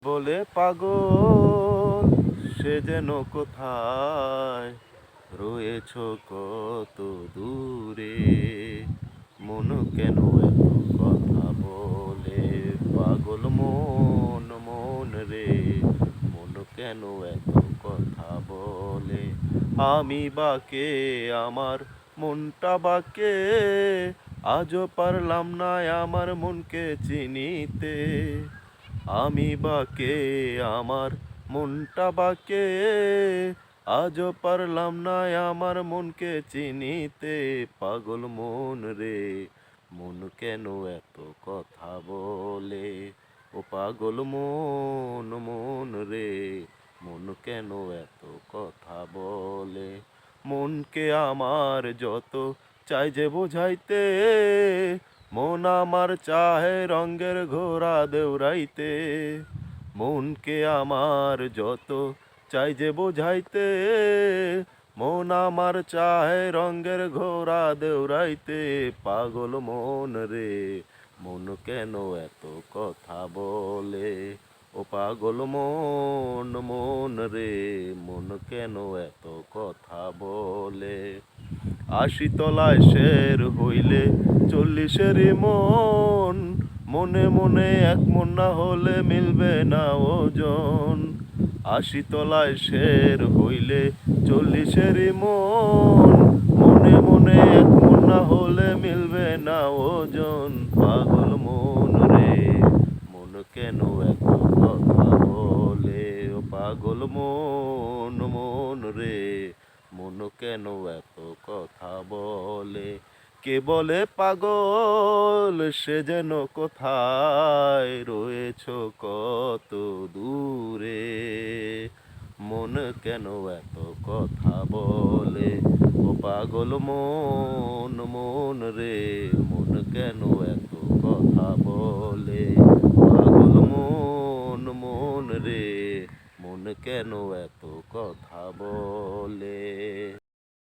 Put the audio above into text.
বলে পাগল সে যেন কোথায় রয়েছ কত দূরে। মন কেন এত কথা বলে পাগল মন মন রে, মন কেন এত কথা বলে। আমি বাকে আমার মনটা বাকে, আজও পারলাম না আমার মনকে চিনিতে। আমি বাকে আমার মনটা বাকে, আজও পারলাম না আমার মনকে চিনিতে। পাগল মন রে, মন কেন এত কথা বলে। ও পাগল মন মন রে, মন কেন এত কথা বলে। মনকে আমার যত চাই যে বোঝাইতে, মন আমার চাহে রঙের ঘোড়া দৌড়াইতে। মনকে আমার যত চাই যে বোঝাইতে, মন আমার চাহে রঙের ঘোড়া দৌড়াইতে। পাগল মন রে, মন কেন এত কথা বলে। ও পাগল মন মন রে, মন কেন এত কথা বলে। ৮০ তলায় শের হইলে ৪০-এর মন, মনে মনে এক মন না হলে মিলবে না ওজন। ৮০ তলায় শের হইলে ৪০-এর মন, মনে মনে এক মন না হলে মিলবে না ওজন। পাগল মন রে, মন কেন এত কথা বলে। ও পাগল মন মন রে, মন কেন এত কথা বলে। কে বলে পাগল সে যেন কোথায় রয়েছ কত দূরে। মন কেন এত কথা বলে। ও পাগল মন মন রে, মন কেন এত কথা বলে। পাগল মন মন রে, মন কেন এত কথা বলে।